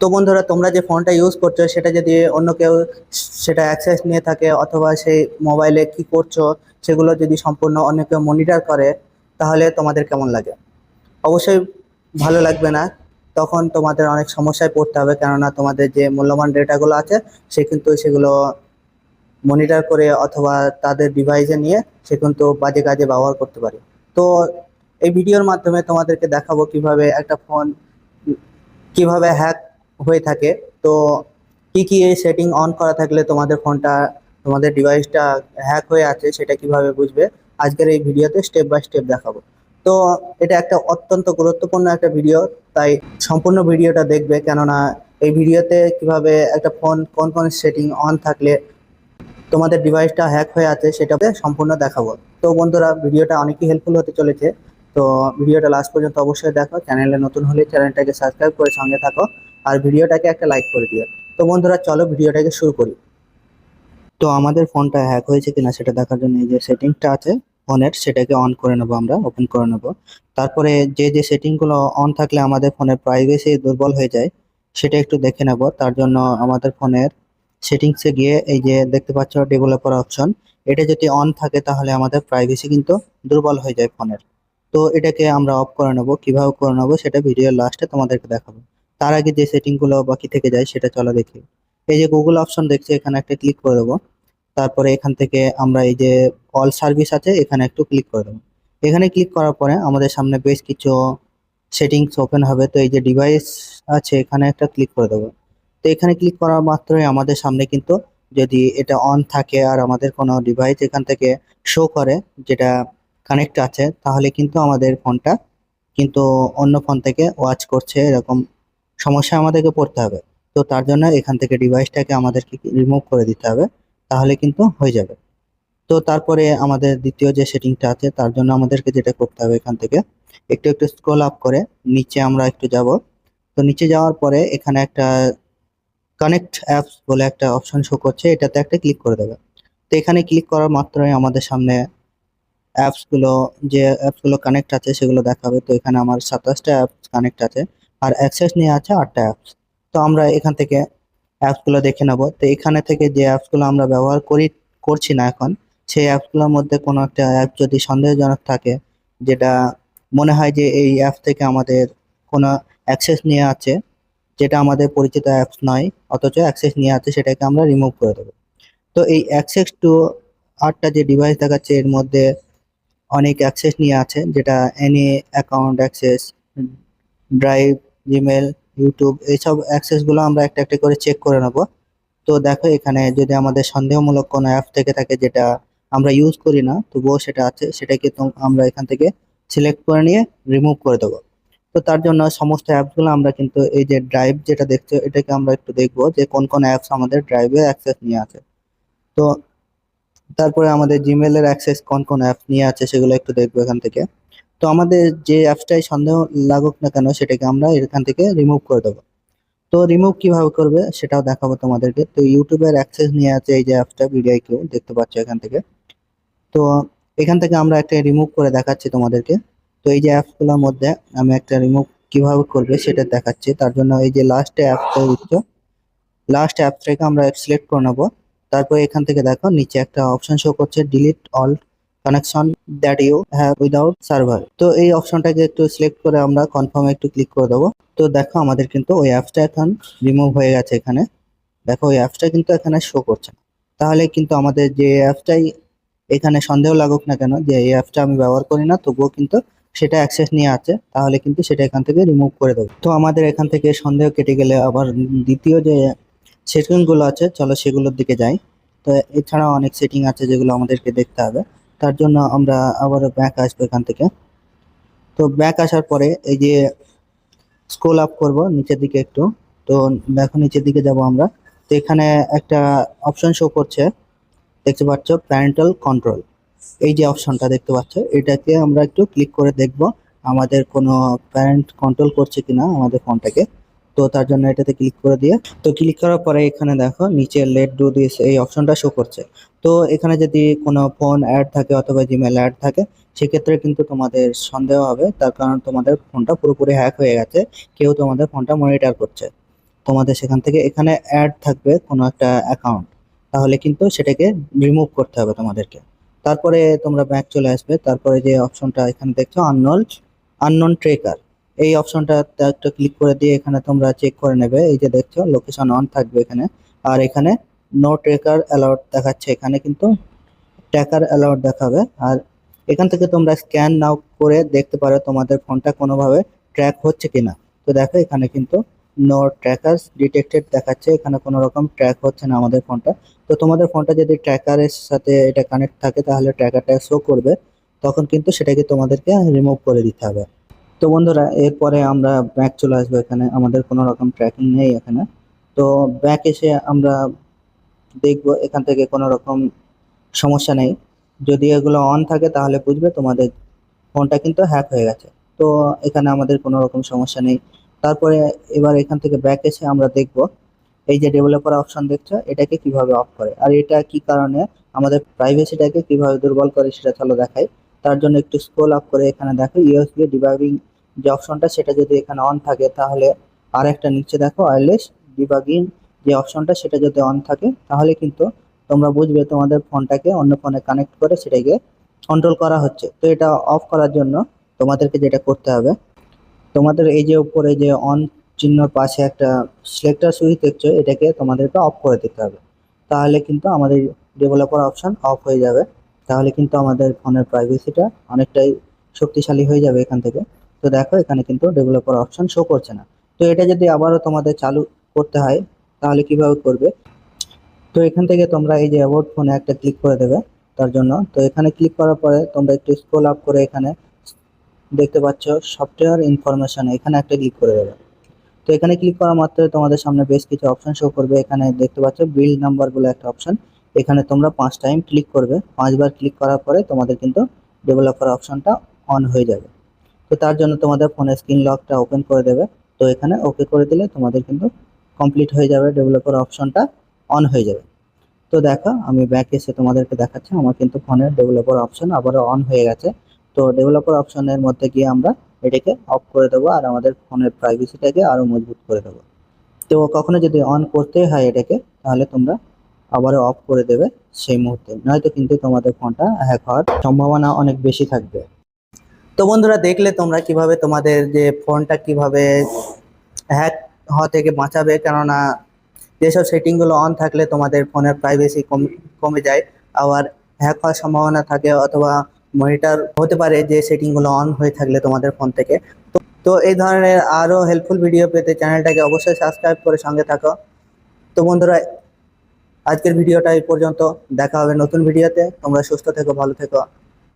তো বন্ধুরা, তোমরা যে ফোনটা ইউজ করছো সেটা যদি অন্য কেউ সেটা অ্যাক্সেস নিয়ে থাকে, অথবা সেই মোবাইলে কি করছো সেগুলো যদি সম্পূর্ণ অন্য কেউ মনিটর করে, তাহলে তোমাদের কেমন লাগে? অবশ্যই ভালো লাগবে না। তখন তোমাদের অনেক সমস্যায় পড়তে হবে, কেননা তোমাদের যে মূল্যবান ডেটাগুলো আছে সে কিন্তু সেগুলো মনিটর করে অথবা তাদের ডিভাইসে নিয়ে সে কিন্তু বাজে কাজে ব্যবহার করতে পারে। তো এই ভিডিওর মাধ্যমে তোমাদেরকে দেখাবো কিভাবে একটা ফোন কিভাবে হ্যাক হয়ে থাকে। তো কি কি সেটিং অন করা থাকলে তোমাদের ফোনটা, তোমাদের ডিভাইসটা হ্যাক হয়ে আছে সেটা কিভাবে বুঝবে, আজকের এই ভিডিওতে স্টেপ বাই স্টেপ দেখাবো। তো এটা একটা অত্যন্ত গুরুত্বপূর্ণ একটা ভিডিও, তাই সম্পূর্ণ ভিডিওটা দেখবে, কেননা এই ভিডিওতে কিভাবে একটা ফোন কোন কোন সেটিং অন থাকলে তোমাদের ডিভাইসটা হ্যাক হয়ে আছে সেটাতে সম্পূর্ণ দেখাবো। তো বন্ধুরা, ভিডিওটা অনেকই হেল্পফুল হতে চলেছে। তো ভিডিওটা লাস্ট পর্যন্ত অবশ্যই দেখো, চ্যানেলে নতুন হলে চ্যানেলটাকে সাবস্ক্রাইব করে সঙ্গে থাকো, আর ভিডিওটাকে একটা লাইক করে দিও। তো বন্ধুরা, চলো ভিডিওটাকে শুরু করি। তো আমাদের ফোনটা হ্যাক হয়েছে কিনা সেটা দেখার জন্য এই যে সেটিংসটা আছে ফোনের, সেটাকে অন করে নেবো, আমরা ওপেন করে নেবো। তারপরে যে যে সেটিংগুলো অন থাকলে আমাদের ফোনের প্রাইভেসি দুর্বল হয়ে যায় সেটা একটু দেখে নেব। তার জন্য আমাদের ফোনের সেটিংসে গিয়ে এই যে দেখতে পাচ্ছ ডেভেলপার অপশন, এটা যদি অন থাকে তাহলে আমাদের প্রাইভেসি কিন্তু দুর্বল হয়ে যায় ফোনের। তো এটাকে আমরা অফ করে নেবো, কিভাবে করে নেবো সেটা ভিডিওর লাস্টে তোমাদেরকে দেখাবো। তার আগে যে সেটিংগুলো বাকি থেকে যায় সেটা চলো দেখি। এই যে গুগল অপশন দেখছি, এখানে একটা ক্লিক করে দেবো। তারপরে এখান থেকে আমরা এই যে অল সার্ভিস আছে এখানে একটু ক্লিক করে দেবো। এখানে ক্লিক করার পরে আমাদের সামনে বেশ কিছু সেটিংস ওপেন হবে। তো এই যে ডিভাইস আছে এখানে একটা ক্লিক করে দেবো। তো এখানে ক্লিক করা মাত্রই আমাদের সামনে কিন্তু যদি এটা অন থাকে আর আমাদের কোনো ডিভাইস এখান থেকে শো করে যেটা কানেক্ট আছে, তাহলে কিন্তু আমাদের ফোনটা কিন্তু অন্য ফোন থেকে ওয়াচ করছে, এরকম সমস্যা আমাদেরকে পড়তে হবে। তো তার জন্য এখান থেকে ডিভাইসটাকে আমাদেরকে রিমুভ করে দিতে হবে, তাহলে কিন্তু হয়ে যাবে। তো তারপরে আমাদের দ্বিতীয় যে সেটিংটা আছে তার জন্য আমাদেরকে যেটা করতে হবে, এখান থেকে একটু একটু স্ক্রল আপ করে নিচে আমরা একটু যাব। তো নিচে যাওয়ার পরে এখানে একটা কানেক্ট অ্যাপস বলে একটা অপশন শো করছে, এটাতে একটা ক্লিক করে দেবে। তো এখানে ক্লিক করার মাত্রই আমাদের সামনে অ্যাপসগুলো, যে অ্যাপসগুলো কানেক্ট আছে সেগুলো দেখাবে। তো এখানে আমার 27টা অ্যাপস কানেক্ট আছে আর অ্যাক্সেস নিয়ে আছে 8টা অ্যাপস। তো আমরা এখান থেকে অ্যাপসগুলো দেখে নেব। তো এখানে থেকে যে অ্যাপসগুলো আমরা ব্যবহার করছি না এখন, সেই অ্যাপসগুলোর মধ্যে কোনো একটা অ্যাপ যদি সন্দেহজনক থাকে, যেটা মনে হয় যে এই অ্যাপ থেকে আমাদের কোনো অ্যাক্সেস নিয়ে আছে, যেটা আমাদের পরিচিত অ্যাপস নয় অথচ অ্যাক্সেস নিয়ে আছে, সেটাকে আমরা রিমুভ করে দেবো। তো এই অ্যাক্সেস টু 8টা যে ডিভাইস দেখাচ্ছে এর মধ্যে অনেক অ্যাক্সেস নিয়ে আছে, যেটা any account access, drive, Gmail, YouTube, এইসব অ্যাক্সেসগুলো আমরা একটা একটা করে চেক করে নেব। তো দেখো এখানে যদি আমাদের সন্দেহমূলক কোনো অ্যাপ থেকে থাকে যেটা আমরা ইউজ করি না তবুও সেটা আছে, সেটাকে তো আমরা এখান থেকে সিলেক্ট করে নিয়ে রিমুভ করে দেবো। তো তার জন্য সমস্ত অ্যাপসগুলো আমরা কিন্তু এই যে ড্রাইভ যেটা দেখছো এটাকে আমরা একটু দেখবো যে কোন কোন অ্যাপস আমাদের ড্রাইভে অ্যাক্সেস নিয়ে আছে। তো তারপরে আমাদের জিমেলের অ্যাক্সেস কোন কোন অ্যাপ নিয়ে আছে সেগুলো একটু দেখবো এখান থেকে। তো আমাদের যে অ্যাপসটাই সন্দেহ লাগুক না কেন সেটাকে আমরা এখান থেকে রিমুভ করে দেবো। তো রিমুভ কিভাবে করবে সেটাও দেখাবো তোমাদেরকে। তো ইউটিউবের অ্যাক্সেস নিয়ে আছে এই যে অ্যাপসটা ভিডিআইকিউ দেখতে পাচ্ছ এখান থেকে। তো এখান থেকে আমরা একটা রিমুভ করে দেখাচ্ছি তোমাদেরকে। তো এই যে অ্যাপসগুলোর মধ্যে আমি একটা রিমুভ কিভাবে করবে সেটা দেখাচ্ছি। তার জন্য এই যে লাস্টে অ্যাপটা দিচ্ছ, লাস্ট অ্যাপ থেকে আমরা সিলেক্ট করে নেবো। তারপর এখান থেকে দেখো নিচে একটা অপশন শো করছে delete all connection that you have without server. তো এই অপশনটাকে একটু সিলেক্ট করে আমরা কনফার্মে একটু ক্লিক করে দেবো। তো দেখো আমাদের কিন্তু ওই অ্যাপসটা এখন রিমুভ হয়ে গেছে। এখানে দেখো ওই অ্যাপসটা কিন্তু এখানে শো করছে না। তাহলে কিন্তু আমাদের যে অ্যাপসটাই এখানে সন্দেহ লাগুক না কেন যে এই অ্যাপসটা আমি ব্যবহার করি না তবুও কিন্তু সেটা অ্যাক্সেস নিয়ে আছে, তাহলে কিন্তু সেটা এখান থেকে রিমুভ করে দেবো। তো আমাদের এখান থেকে সন্দেহ কেটে গেলে আবার দ্বিতীয় যে সেটিংগুলো আছে চলো সেগুলোর দিকে যাই। তো এছাড়াও অনেক সেটিং আছে যেগুলো আমাদেরকে দেখতে হবে। তার জন্য আমরা আবারও ব্যাক আসবো এখান থেকে। তো ব্যাক আসার পরে এই যে স্ক্রল আপ করব নিচের দিকে একটু। তো দেখো নিচের দিকে যাব আমরা। তো এখানে একটা অপশন শো করছে, দেখতে পাচ্ছ প্যারেন্টাল কন্ট্রোল। এই যে অপশনটা দেখতে পাচ্ছ এটাকে আমরা একটু ক্লিক করে দেখব আমাদের কোনো প্যারেন্ট কন্ট্রোল করছে কিনা আমাদের ফোনটাকে। তো তার জন্য এটাতে ক্লিক করে দিয়ে, তো ক্লিক করার পরে এখানে দেখো নিচে লেট ডু দিস এই অপশনটা শো করছে। তো এখানে যদি কোনো ফোন অ্যাড থাকে অথবা জিমেল অ্যাড থাকে সেক্ষেত্রে কিন্তু তোমাদের সন্দেহ হবে, তার কারণ তোমাদের ফোনটা পুরোপুরি হ্যাক হয়ে গেছে, কেউ তোমাদের ফোনটা মনিটর করছে। তোমাদের সেখান থেকে এখানে অ্যাড থাকবে কোনো একটা অ্যাকাউন্ট, তাহলে কিন্তু সেটাকে রিমুভ করতে হবে তোমাদেরকে। তারপরে তোমরা ব্যাক চলে আসবে, তারপরে যে অপশনটা এখানে দেখছো আননোন ট্রেকার, এই অপশনটা একটা ক্লিক করে দিয়ে এখানে তোমরা চেক করে নেবে। এই যে দেখছো লোকেশন অন থাকবে এখানে, আর এখানে নো ট্রেকার অ্যালাউড দেখাচ্ছে, এখানে কিন্তু ট্র্যাকার অ্যালাউড দেখাবে। আর এখান থেকে তোমরা স্ক্যান নাও করে দেখতে পারো তোমাদের ফোনটা কোনোভাবে ট্র্যাক হচ্ছে কিনা। তো দেখো এখানে কিন্তু নো ট্র্যাকার ডিটেক্টেড দেখাচ্ছে, এখানে কোনো রকম ট্র্যাক হচ্ছে না আমাদের ফোনটা। তো তোমাদের ফোনটা যদি ট্র্যাকারের সাথে এটা কানেক্ট থাকে তাহলে ট্র্যাকারটা শো করবে, তখন কিন্তু সেটাকে তোমাদেরকে রিমুভ করে দিতে হবে। তো বন্ধুরা এরপরে আমরা ব্যাক চলে আসবো, এখানে আমাদের কোনো রকম ট্র্যাকিং নেই এখানে। তো ব্যাক এসে আমরা দেখবো এখান থেকে কোনো রকম সমস্যা নেই। যদি এগুলো অন থাকে তাহলে বুঝবে তোমাদের ফোনটা কিন্তু হ্যাক হয়ে গেছে। তো এখানে আমাদের কোনো রকম সমস্যা নেই। তারপরে এবার এখান থেকে ব্যাক এসে আমরা দেখব এই যে ডেভেলপার অপশন দেখছো এটাকে কিভাবে অফ করে, আর এটা কি কারণে আমাদের প্রাইভেসিটাকে কিভাবে দুর্বল করে সেটা চলো দেখাই। তার জন্য একটু স্ক্রল আপ করে এখানে দেখো ইউএসবি ডিবাগিং যে অপশনটা, সেটা যদি এখানে অন থাকে তাহলে, আর একটা নিচে দেখো ওয়্যারলেস ডিবাগিং যে অপশনটা, সেটা যদি অন থাকে তাহলে কিন্তু তোমরা বুঝবে তোমাদের ফোনটাকে অন্য ফোনে কানেক্ট করে সেটাকে কন্ট্রোল করা হচ্ছে। তো এটা অফ করার জন্য তোমাদেরকে যেটা করতে হবে, তোমাদের এই যে উপরে যে অন চিহ্ন পাশে একটা সিলেক্টর সুইচ দেখছো, এটাকে তোমাদেরকে অফ করে দিতে হবে। তাহলে কিন্তু আমাদের ডেভেলপার অপশন অফ হয়ে যাবে, তাহলে কিন্তু আমাদের ফোনের প্রাইভেসিটা অনেকটাই শক্তিশালী হয়ে যাবে এখান থেকে। তো দেখো এখানে কিন্তু ডেভেলপার অপশন শো করছে না। তো এটা যদি আবারও তোমাদের চালু করতে হয় তাহলে কিভাবে করবে, তো এখান থেকে তোমরা এই যে অ্যাবাউট ফোনে একটা ক্লিক করে দেবে তার জন্য। তো এখানে ক্লিক করার পরে তোমরা একটু স্ক্রল আপ করে এখানে দেখতে পাচ্ছ সফটওয়্যার ইনফরমেশন, এখানে একটা ক্লিক করে দেবে। তো এখানে ক্লিক করা মাত্র তোমাদের সামনে বেশ কিছু অপশন শো করবে, এখানে দেখতে পাচ্ছ বিল্ড নাম্বার বলে একটা অপশন, এখানে তোমরা 5 টাইম ক্লিক করবে, 5বার ক্লিক করার পরে তোমাদের কিন্তু ডেভেলপার অপশনটা অন হয়ে যাবে। তো তার জন্য তোমাদের ফোনের স্ক্রিন লকটা ওপেন করে দেবে। তো এখানে ওকে করে দিলে তোমাদের কিন্তু কমপ্লিট হয়ে যাবে, ডেভেলপার অপশনটা অন হয়ে যাবে। তো দেখো আমি ব্যাক এসে তোমাদেরকে দেখাচ্ছি আমার কিন্তু ফোনের ডেভেলপার অপশন আবারও অন হয়ে গেছে। তো ডেভেলপার অপশনের মধ্যে গিয়ে আমরা এটাকে অফ করে দেবো আর আমাদের ফোনের প্রাইভেসিটাকে আরো মজবুত করে দেবো। তো কখনো যদি অন করতে হয় এটাকে, তাহলে তোমরা আবারও অফ করে দেবে সেই মুহূর্তে, নয়তো কিন্তু তোমাদের ফোনটা হ্যাক হওয়ার সম্ভাবনা অনেক বেশি থাকবে। তো বন্ধুরা দেখলে তোমরা কিভাবে তোমাদের যে ফোনটা কিভাবে হ্যাক হওয়া থেকে বাঁচাবে, কেননা যেসব সেটিংগুলো অন থাকলে তোমাদের ফোনের প্রাইভেসি কমে যায়, আবার হ্যাক হওয়ার সম্ভাবনা থাকে, অথবা মনিটর হতে পারে যে সেটিংগুলো অন হয়ে থাকলে তোমাদের ফোন থেকে। তো এই ধরনের আরো হেল্পফুল ভিডিও পেতে চ্যানেলটাকে অবশ্যই সাবস্ক্রাইব করে সঙ্গে থাকো। তো বন্ধুরা আজকের ভিডিওটা এই পর্যন্ত, দেখা হবে নতুন ভিডিওতে। তোমরা সুস্থ থেকো, ভালো থেকো।